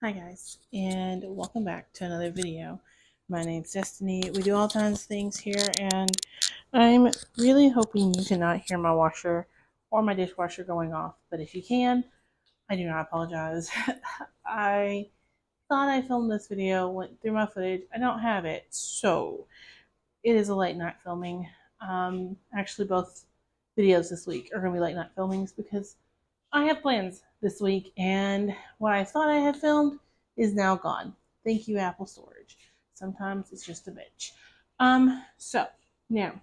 Hi guys, and welcome back to another video. My name's Destiny. We do all kinds of things here, and I'm really hoping you cannot hear my washer or my dishwasher going off, but if you can, I do not apologize. I thought I filmed this video, went through my footage. I don't have it, so it is a late night filming. Actually, both videos this week are going to be late night filmings because I have plans this week, and what I thought I had filmed is now gone. Thank you, Apple Storage. Sometimes it's just a bitch. So now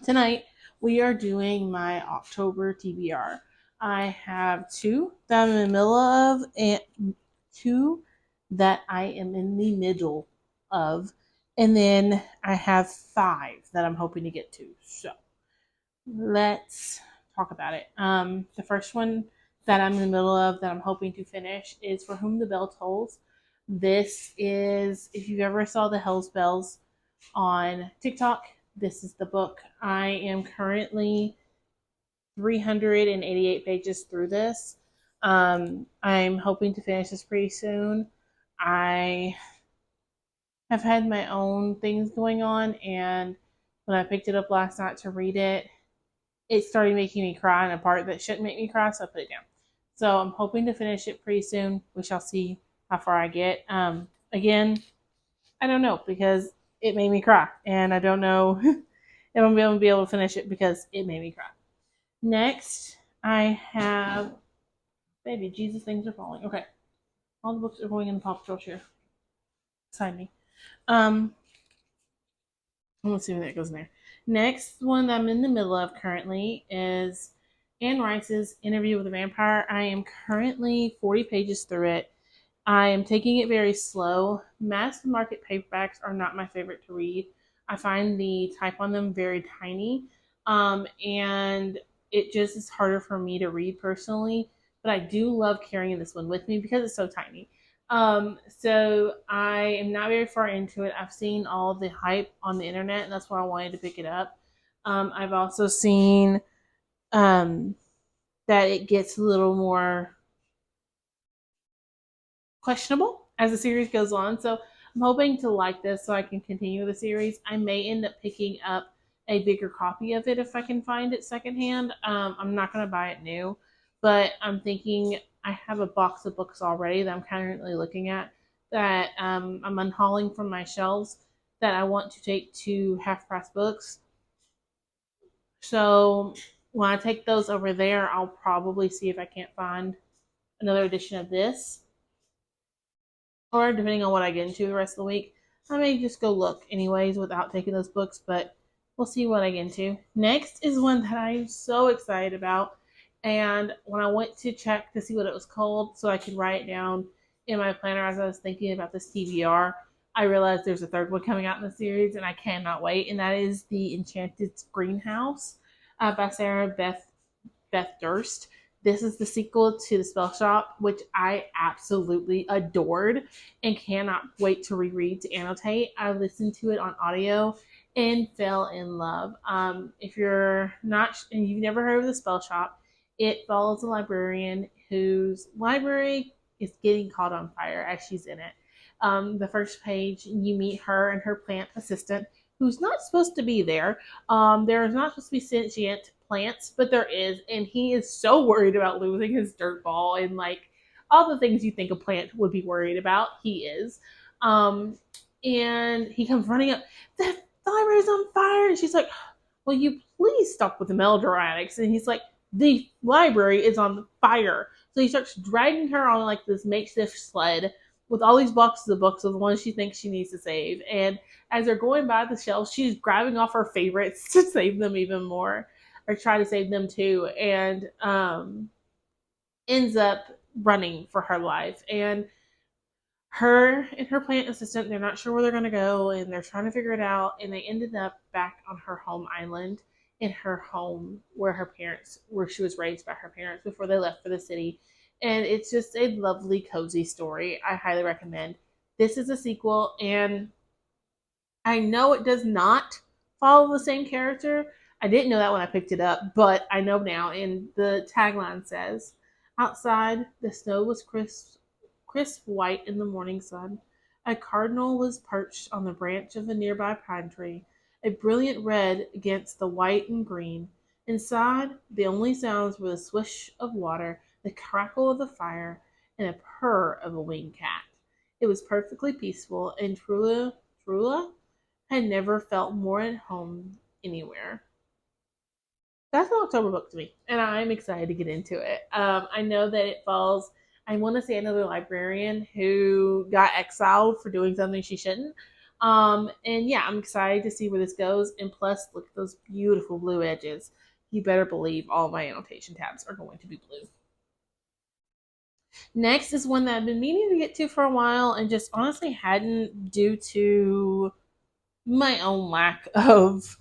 tonight we are doing my October TBR. I have two that I'm in the middle of, and two that I am in the middle of, and then I have five that I'm hoping to get to. So let's talk about it. The first one that I'm in the middle of that I'm hoping to finish is For Whom the Bell Tolls. This is, if you've ever saw the Hell's Bells on TikTok, this is the book. I am currently 388 pages through this. I'm hoping to finish this pretty soon. I have had my own things going on, and when I picked it up last night to read it, it started making me cry in a part that shouldn't make me cry, so I put it down. So I'm hoping to finish it pretty soon. We shall see how far I get. Again, I don't know because it made me cry, and I don't know if I'm going to be able to finish it because it made me cry. Next, I have baby Jesus, things are falling. Okay, all the books are going in the Paw Patrol chair. Sign me. Let's see when that goes in there. Next one that I'm in the middle of currently is Anne Rice's Interview with a Vampire. I am currently 40 pages through it. I am taking it very slow. Mass market paperbacks are not my favorite to read. I find the type on them very tiny, and it just is harder for me to read personally. But I do love carrying this one with me because it's so tiny. So I am not very far into it. I've seen all the hype on the internet, and that's why I wanted to pick it up. I've also seen that it gets a little more questionable as the series goes on. So I'm hoping to like this so I can continue the series. I may end up picking up a bigger copy of it if I can find it secondhand. I'm not going to buy it new, but I'm thinking I have a box of books already that I'm currently looking at that I'm unhauling from my shelves that I want to take to Half Price Books. So when I take those over there, I'll probably see if I can't find another edition of this, or depending on what I get into the rest of the week, I may just go look anyways without taking those books, but we'll see what I get into. Next is one that I'm so excited about, and when I went to check to see what it was called so I could write it down in my planner as I was thinking about this TBR, I realized there's a third one coming out in the series, and I cannot wait, and that is The Enchanted Greenhouse by Sarah Beth Durst. This is the sequel to The Spell Shop, which I absolutely adored and cannot wait to reread to annotate. I listened to it on audio and fell in love. If you're not and you've never heard of The Spell Shop, it follows a librarian whose library is getting caught on fire as she's in it. The first page, you meet her and her plant assistant, who's not supposed to be there. There's not supposed to be sentient plants, but there is, and he is so worried about losing his dirt ball and like all the things you think a plant would be worried about. He is, and he comes running up. The library's on fire, and she's like, "Will you please stop with the melodramatics?" And he's like, "The library is on fire." So he starts dragging her on like this makeshift sled with all these boxes of books of the ones she thinks she needs to save. And as they're going by the shelves, she's grabbing off her favorites to save them even more, or try to save them too, and ends up running for her life. And her and her plant assistant, they're not sure where they're going to go, and they're trying to figure it out. And they ended up back on her home island, in her home where she was raised by her parents before they left for the city. And it's just a lovely, cozy story. I highly recommend. This is a sequel, and I know it does not follow the same character. I didn't know that when I picked it up, but I know now. And the tagline says, "Outside, the snow was crisp white in the morning sun. A cardinal was perched on the branch of a nearby pine tree, a brilliant red against the white and green. Inside, the only sounds were the swish of water, the crackle of the fire, and a purr of a winged cat. It was perfectly peaceful, and Trula had never felt more at home anywhere. That's an October book to me, and I'm excited to get into it. I know that it falls. I want to say another librarian who got exiled for doing something she shouldn't. And yeah, I'm excited to see where this goes. And plus, look at those beautiful blue edges. You better believe all my annotation tabs are going to be blue. Next is one that I've been meaning to get to for a while and just honestly hadn't due to my own lack of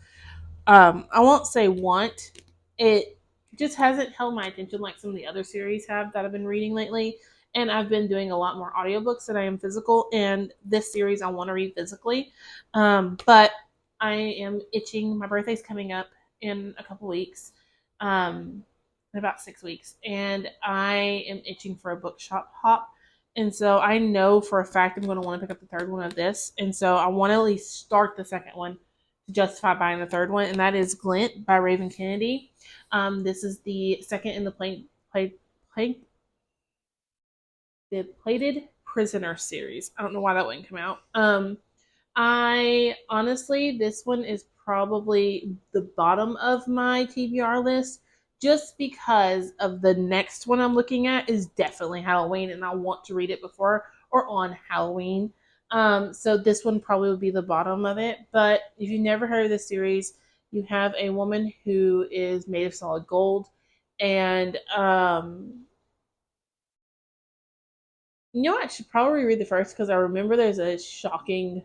I won't say want. It just hasn't held my attention like some of the other series have that I've been reading lately. And I've been doing a lot more audiobooks than I am physical. And this series I want to read physically. But I am itching. My birthday's coming up in a couple weeks, in about 6 weeks. And I am itching for a bookshop hop. And so I know for a fact I'm going to want to pick up the third one of this. And so I want to at least start the second one to justify buying the third one, and that is Glint by Raven Kennedy. This is the second in the the Plated Prisoner series. I don't know why that wouldn't come out. I honestly, this one is probably the bottom of my TBR list just because of the next one I'm looking at is definitely Halloween, and I want to read it before or on Halloween. So this one probably would be the bottom of it. But if you've never heard of this series, you have a woman who is made of solid gold, and I should probably read the first because I remember there's a shocking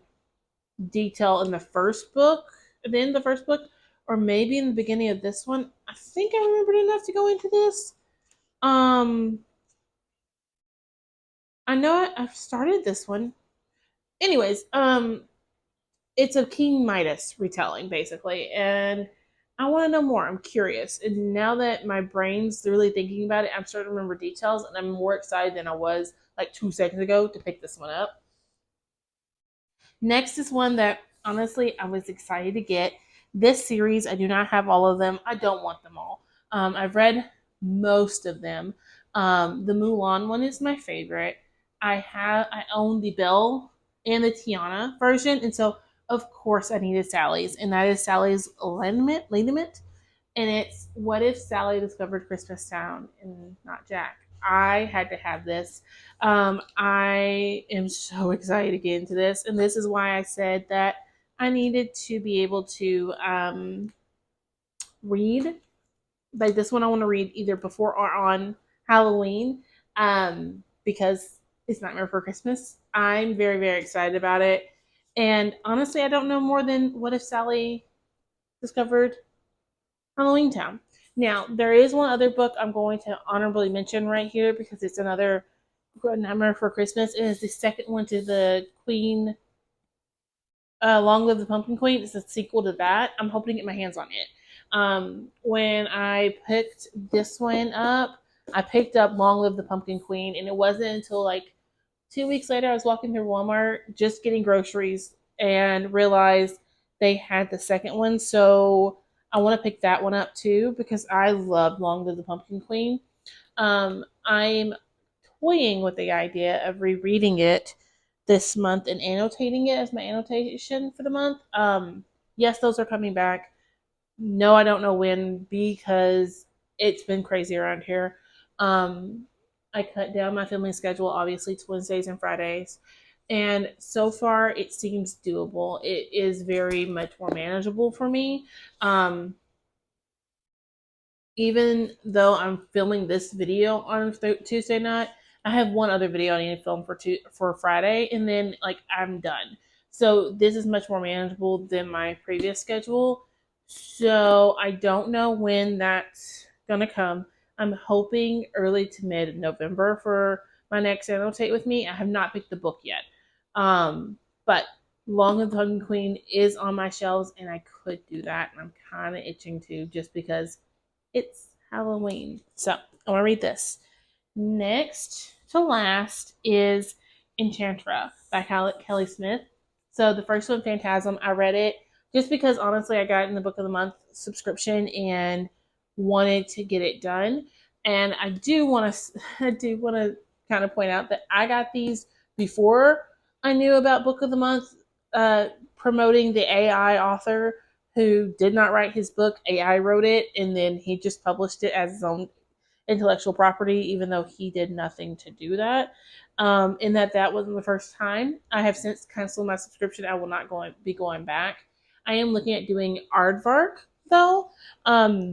detail in the first book, at the end of the first book, or maybe in the beginning of this one. I think I remembered enough to go into this. I know I've started this one. Anyways, it's a King Midas retelling, basically, and I want to know more. I'm curious, and now that my brain's really thinking about it, I'm starting to remember details, and I'm more excited than I was like 2 seconds ago to pick this one up. Next is one that honestly I was excited to get. This series, I do not have all of them. I don't want them all. I've read most of them. The Mulan one is my favorite. I own the Belle and the Tiana version, and so of course I needed Sally's, and that is Sally's Liniment, and it's What If Sally Discovered Christmas Town and not Jack. I had to have this. I am so excited to get into this, and this is why I said that I needed to be able to read. Like this one, I want to read either before or on Halloween, because it's Nightmare Before Christmas. I'm very, very excited about it, and honestly, I don't know more than What If Sally Discovered Halloween Town. Now, there is one other book I'm going to honorably mention right here because it's another Nightmare for Christmas. It is the second one to the Queen, Long Live the Pumpkin Queen. It's a sequel to that. I'm hoping to get my hands on it. When I picked this one up, I picked up Long Live the Pumpkin Queen, and it wasn't until like 2 weeks later I was walking through Walmart just getting groceries and realized they had the second one. So I want to pick that one up too because I love Long Live the Pumpkin Queen. I'm toying with the idea of rereading it this month and annotating it as my annotation for the month. Yes, those are coming back. No, I don't know when because it's been crazy around here. I cut down my filming schedule, obviously, to Wednesdays and Fridays. And so far, it seems doable. It is very much more manageable for me. Even though I'm filming this video on Tuesday night, I have one other video I need to film for Friday, and then like I'm done. So this is much more manageable than my previous schedule. So I don't know when that's gonna come. I'm hoping early to mid November for my next annotate with me. I have not picked the book yet, but Long of the Pumpkin Queen is on my shelves, and I could do that. And I'm kind of itching to just because it's Halloween. So I want to read this. Next to last is Enchantra by Kelly Smith. So the first one, Phantasm, I read it just because honestly I got it in the Book of the Month subscription and wanted to get it done. And I do want to kind of point out that I got these before I knew about Book of the Month, promoting the AI author who did not write his book. AI wrote it, and then he just published it as his own intellectual property, even though he did nothing to do that. In that wasn't the first time. I have since canceled my subscription. I will not be going back. I am looking at doing Aardvark though.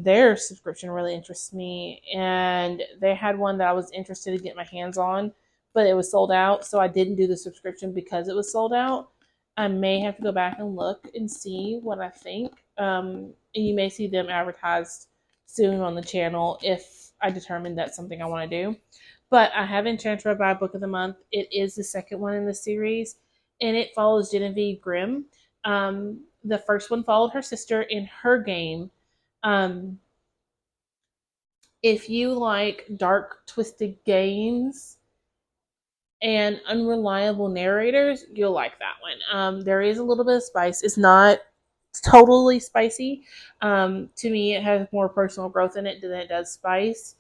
Their subscription really interests me, and they had one that I was interested to get my hands on, but it was sold out, so I didn't do the subscription because it was sold out. I may have to go back and look and see what I think. And you may see them advertised soon on the channel if I determine that's something I want to do. But I have Enchantra by Book of the Month. It is the second one in the series, and it follows Genevieve Grimm. The first one followed her sister in her game. If you like dark, twisted games and unreliable narrators, you'll like that one. There is a little bit of spice. It's not totally spicy. To me, it has more personal growth in it than it does spice.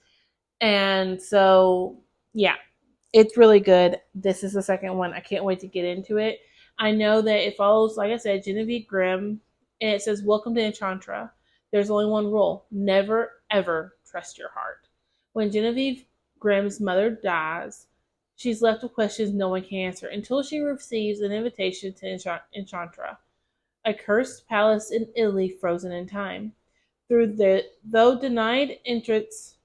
And so, yeah, it's really good. This is the second one. I can't wait to get into it. I know that it follows, like I said, Genevieve Grimm, and it says, "Welcome to Enchantra. There's only one rule: never, ever trust your heart." When Genevieve Grimm's mother dies, she's left with questions no one can answer until she receives an invitation to Enchantra, a cursed palace in Italy frozen in time. Though denied entrance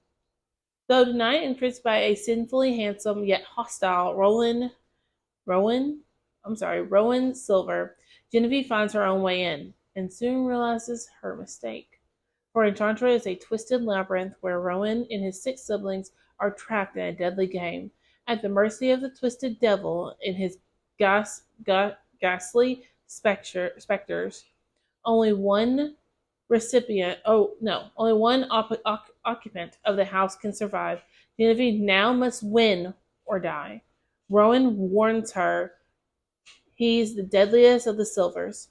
by a sinfully handsome yet hostile Rowan Silver, Genevieve finds her own way in and soon realizes her mistake. For Enchantra is a twisted labyrinth where Rowan and his 6 siblings are trapped in a deadly game, at the mercy of the twisted devil and his ghastly specters. Only one occupant of the house can survive. Genevieve now must win or die. Rowan warns her he's the deadliest of the Silvers,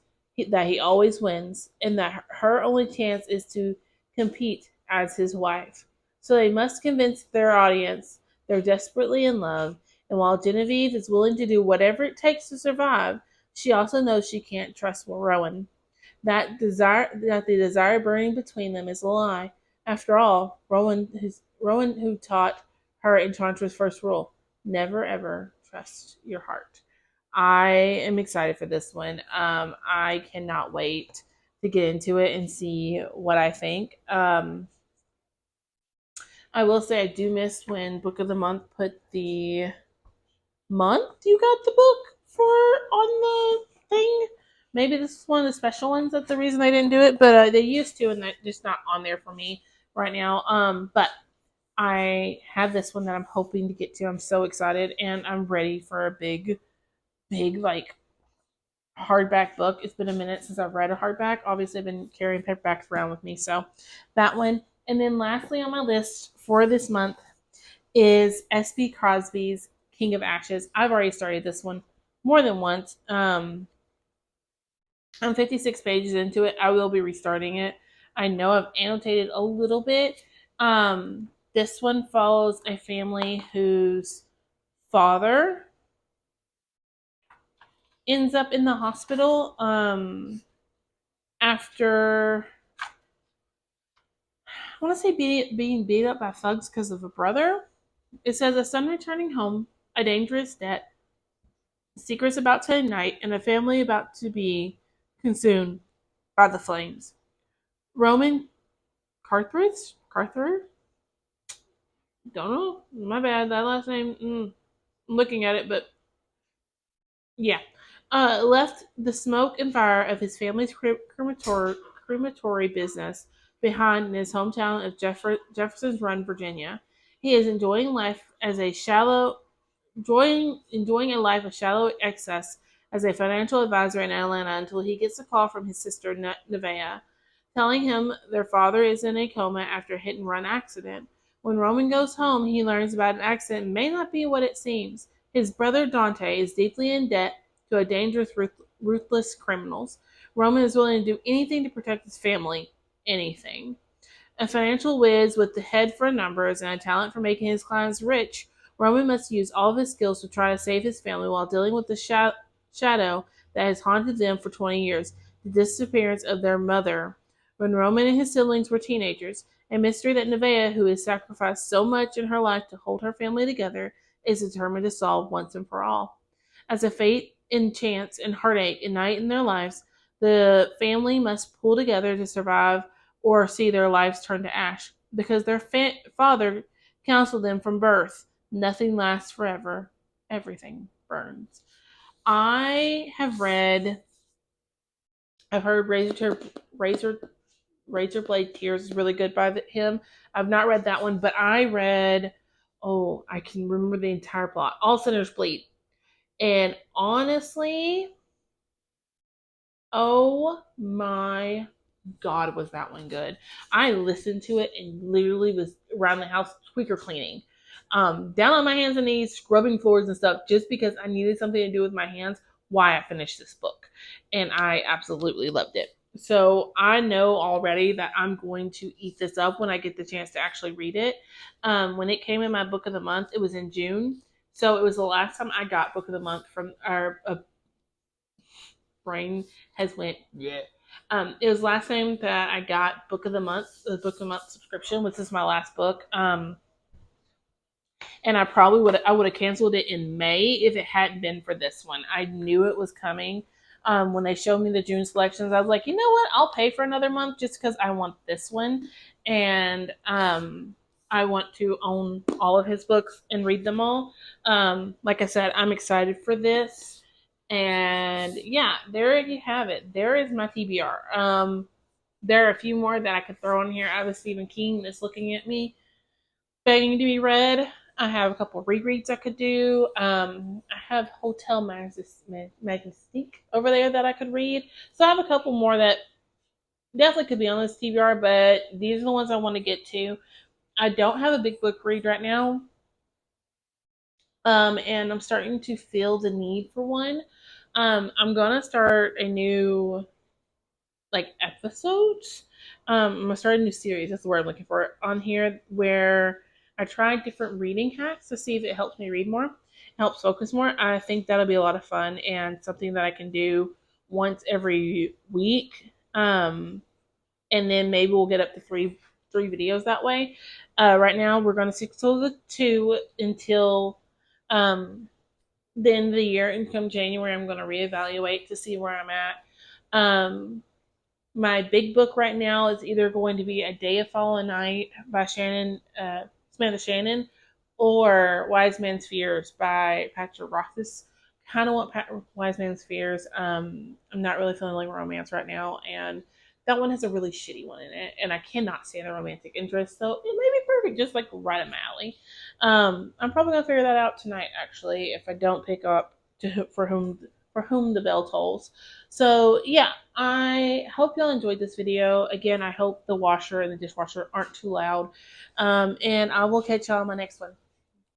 that he always wins, and that her only chance is to compete as his wife. So they must convince their audience they're desperately in love, and while Genevieve is willing to do whatever it takes to survive, she also knows she can't trust Rowan. That the desire burning between them is a lie. After all, Rowan who taught her Enchantra's first rule: never ever trust your heart. I am excited for this one. I cannot wait to get into it and see what I think. I will say I do miss when Book of the Month put the month you got the book for on the thing. Maybe this is one of the special ones. That's the reason they didn't do it, but they used to, and that's just not on there for me right now. But I have this one that I'm hoping to get to. I'm so excited, and I'm ready for a big like hardback book. It's been a minute since I've read a hardback. Obviously, I've been carrying paperbacks around with me, so that one. And then lastly on my list for this month is S.B. Crosby's King of Ashes. I've already started this one more than once. I'm 56 pages into it. I will be restarting it. I know I've annotated a little bit. This one follows a family whose father ends up in the hospital after, I want to say, being beat up by thugs because of a brother. It says a son returning home, a dangerous debt, secrets about to ignite, and a family about to be consumed by the flames. Roman Carther? Don't know. My bad. That last name. I'm looking at it, but yeah. Left the smoke and fire of his family's crematory business behind in his hometown of Jefferson's Run, Virginia. He is enjoying a life of shallow excess as a financial advisor in Atlanta until he gets a call from his sister Nevaeh, telling him their father is in a coma after a hit and run accident. When Roman goes home, he learns about an accident may not be what it seems. His brother Dante is deeply in debt to a dangerous, ruthless criminals. Roman is willing to do anything to protect his family. Anything. A financial whiz with the head for numbers and a talent for making his clients rich, Roman must use all of his skills to try to save his family while dealing with the shadow that has haunted them for 20 years, the disappearance of their mother. When Roman and his siblings were teenagers, a mystery that Nevaeh, who has sacrificed so much in her life to hold her family together, is determined to solve once and for all. As a fate and chance and heartache unite in their lives, the family must pull together to survive or see their lives turn to ash, because their father counseled them from birth. Nothing lasts forever. Everything burns. I've heard Razor Blade Tears is really good by him. I've not read that one, but I read, oh, I can remember the entire plot. All Sinners Bleed. And honestly, oh my God, was that one good. I listened to it and literally was around the house squeaker cleaning. Down on my hands and knees, scrubbing floors and stuff, just because I needed something to do with my hands why I finished this book. And I absolutely loved it. So I know already that I'm going to eat this up when I get the chance to actually read it. When it came in my book of the month, it was in June. So it was the last time I got book of the month from our brain has went, yeah. It was last time that I got book of the month, the book of the month subscription, which is my last book. And I would have canceled it in May if it hadn't been for this one. I knew it was coming. When they showed me the June selections, I was like, you know what? I'll pay for another month just because I want this one, and I want to own all of his books and read them all. Like I said, I'm excited for this, and yeah, there you have it. There is my TBR. There are a few more that I could throw in here. I have a Stephen King that's looking at me, begging to be read. I have a couple of rereads I could do. I have Hotel Majestic over there that I could read. So I have a couple more that definitely could be on this TBR, but these are the ones I want to get to. I don't have a big book read right now, and I'm starting to feel the need for one. I'm gonna start a new episodes. I'm gonna start a new series. That's the word I'm looking for on here, where I try different reading hacks to see if it helps me read more, helps focus more. I think that'll be a lot of fun and something that I can do once every week. And then maybe we'll get up to three videos that way. Right now we're gonna stick to the two until the end of the year, and come January I'm gonna reevaluate to see where I'm at. My big book right now is either going to be A Day of Fallen Night by Samantha Shannon, or Wise Man's Fears by Patrick Rothfuss. Kind of want Wise Man's Fears. I'm not really feeling like romance right now, and that one has a really shitty one in it, and I cannot stand the romantic interest, so it may be perfect, just like right up my alley. I'm probably gonna figure that out tonight, actually, if I don't pick up for whom the bell tolls. So yeah, I hope y'all enjoyed this video. Again, I hope the washer and the dishwasher aren't too loud. And I will catch y'all on my next one.